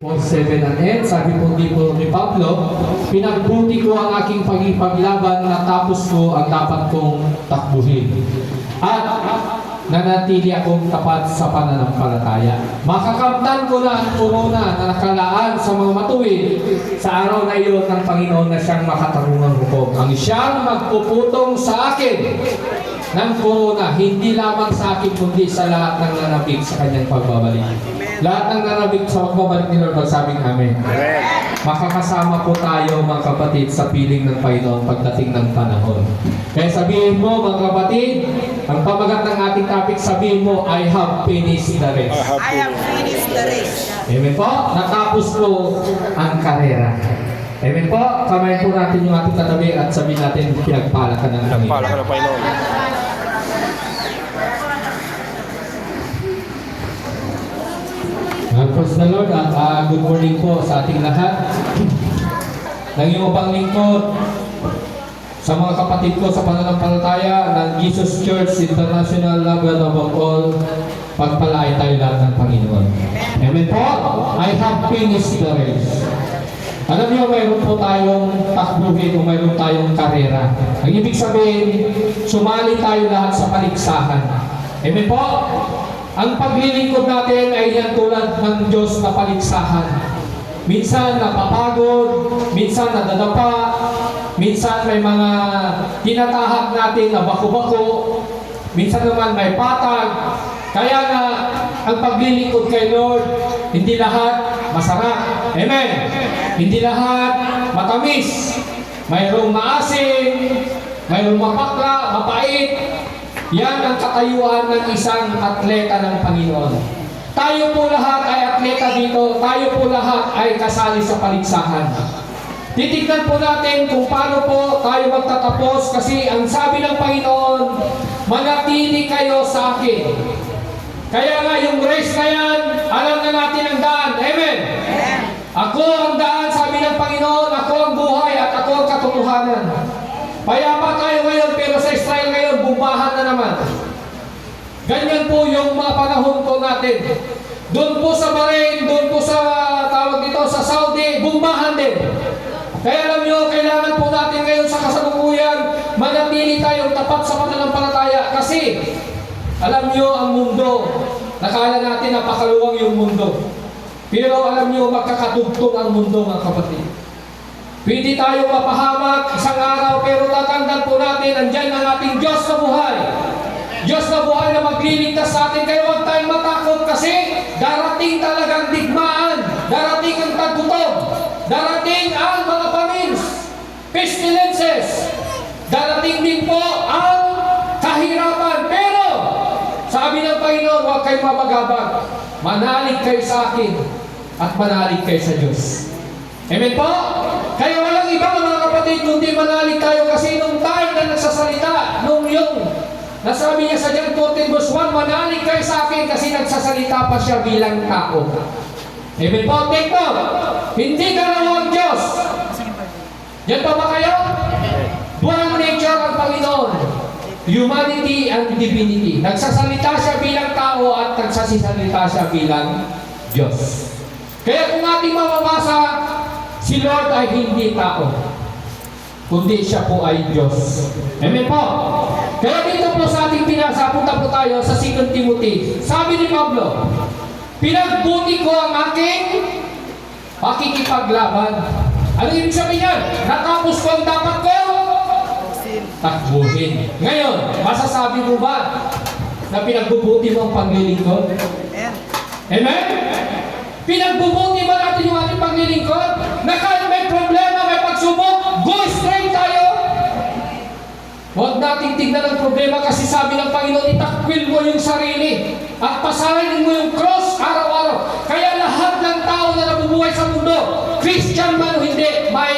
7 and 8, sabi po dito ni Pablo, pinagbuti ko ang aking pagipaglaban na tapos ko ang dapat kong takbuhin. At nanatili akong tapat sa pananampalataya. Makakamtan ko na ang korona na nakalaan sa mga matuwid sa araw na iyon ng Panginoon na siyang makatarungang hukom. Ang siyang magpuputong sa akin ng korona, hindi lamang sa akin kundi sa lahat ng nanabik sa kanyang pagbabalik. Lahat ng nanabik sa pagbabalik ni Lord, magsabing amen. Makakasama po tayo mga kapatid sa piling ng Panginoon pagdating ng panahon. Kaya sabihin mo mga kapatid, ang pamagat ng ating topic, sabihin mo, I have finished the race. I have finished the race. Amen po, natapos ko ang karera. Amen po, kamayin po natin yung ating katabi at sabihin natin, pinagpala ka ng Panginoon. Pinagpala ka ng Panginoon. Praise the Lord at good morning po sa ating lahat. Nang iyong upang lingkod sa mga kapatid ko sa pananampalataya ng Jesus Church International, Love God above all, pagpalaay tayo lahat ng Panginoon. Amen po? I have finished the race. Alam niyo, mayroon po tayong takbuhin o mayroon tayong karera. Ang ibig sabihin, sumali tayo lahat sa paligsahan. Amen po? Ang paglilingkod natin ay yan tulad ng Diyos na paligsahan. Minsan napapagod, minsan nadadapa, minsan may mga tinatahak natin na bako-bako, minsan naman may patag. Kaya nga, ang paglilingkod kay Lord, hindi lahat masarap. Amen? Hindi lahat matamis. Mayroong maasim, mayroong mapakla, mapait. Yan ang katayuan ng isang atleta ng Panginoon. Tayo po lahat ay atleta dito. Tayo po lahat ay kasali sa paligsahan. Titignan po natin kung paano po tayo magtatapos kasi ang sabi ng Panginoon, manatili kayo sa akin. Kaya nga yung race na yan, alam na natin ang daan. Amen? Ako ang daan, sabi ng Panginoon, ako ang buhay at ako ang katotohanan. Payapa tayo ngayon, pero sa Israel ngayon, bumbahan na naman. Ganyan po yung mga panahon po natin. Doon po sa Bahrain, doon po sa tawag dito, sa Saudi, bumbahan din. Kaya alam nyo, kailangan po natin ngayon sa kasalukuyan, manatili tayong tapat sa pananampalataya. Kasi, alam nyo, ang mundo, nakala natin napakaluwang yung mundo. Pero alam nyo, magkakatugtog ang mundo, mga kapatid. Pwede tayo mapahamak isang araw, pero tatandaan po natin, andyan ang ating Diyos na buhay. Diyos na buhay na magliligtas sa atin. Kaya huwag tayong matakot kasi darating talagang digmaan, darating ang tagutog, darating ang mga famines, pestilences, darating din po ang kahirapan. Pero, sabi ng Panginoon, huwag kayong mabagabag. Manalig kayo sa akin at manalig kayo sa Diyos. Amen po? Kaya walang iba mga kapatid, kundi manalig tayo kasi nung time na nagsasalita, nung yung nasabi niya sa John 14 verse 1, manalig kayo sa akin kasi nagsasalita pa siya bilang tao. Amen po? Take note, hindi karawang Diyos. Yan pa ba kayo? Dual nature ang Panginoon. Humanity and divinity. Nagsasalita siya bilang tao at nagsasalita siya bilang Diyos. Kaya kung ating mababasa, si Lord ay hindi tao, kundi siya po ay Diyos. Amen po? Kaya dito po sa ating pinasa, punta po tayo sa 2 Timothy. Sabi ni Pablo, pinagbuti ko ang aking pakikipaglaban. Ano ibig sabihin yan? Natapos ko ang dapat ko takbuhin. Ngayon, masasabi mo ba na pinagbubuti mo ang paglilingkod? Amen? Pinagbubuti ba natin yung ating paglilingkod? Na kahit may problema, may pagsubok, go straight tayo. Huwag nating tignan ang problema kasi sabi ng Panginoon, itakwil mo yung sarili at pasarin mo yung cross araw-araw. Kaya lahat ng tao na nabubuhay sa mundo, Christian man o hindi, may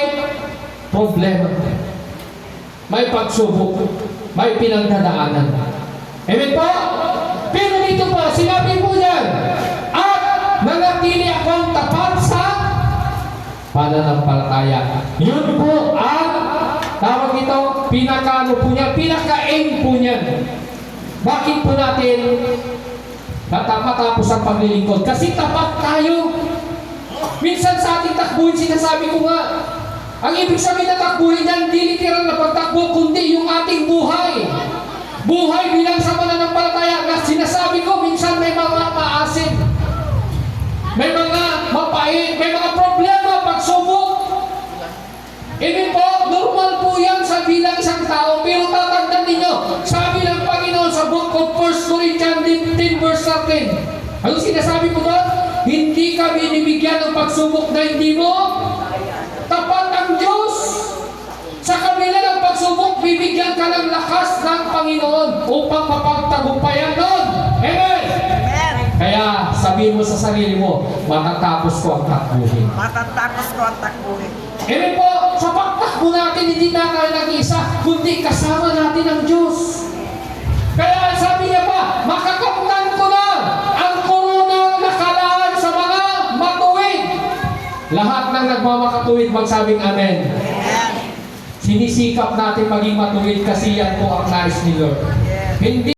problema. May pagsubok, may pinagdadaanan. Amen po? Pero dito po, sinabi po yan, manatili akong tapat sa pananampalataya. Yun po ang tawag ito, pinaka-ano po niya, pinaka-aim po niya. Bakit po natin matapos ang paglilingkod? Kasi tapat tayo. Minsan sa ating takbuhin, sinasabi ko nga, ang ibig sabihin na takbuhin yan, hindi literal na pagtakbo, kundi yung ating buhay. Buhay bilang sa mananampalataya na sinasabi ko, minsan may mga maasim, may mga mapait, may mga problema, pagsubok. Ibig po, normal po yan sa bilang isang tao, pero tatandaan ninyo, sabi ng Panginoon sa book of 1 Corinthians 10 verse 13. Ano sinasabi ko doon? Hindi ka binibigyan ng pagsubok na hindi mo tapat ang Diyos. Sa kabila ng pagsubok, bibigyan ka ng lakas ng Panginoon upang mapagtagumpayan doon. Amen! Amen. Kaya sabihin mo sa sarili mo, matatapos ko ang takbuhin. Matatapos ko ang takbuhin. Amen po, sa pagtakbo natin, hindi na tayo nag-isa, kundi kasama natin ang Diyos. Kaya sabi niya pa, makakamtan ko na ang koronang nakalaan sa mga matuwid. Lahat ng nagmamakatuwid, magsabing amen. Amen. Sinisikap natin maging matuwid kasi yan po ang nais ni Lord. Yes. Hindi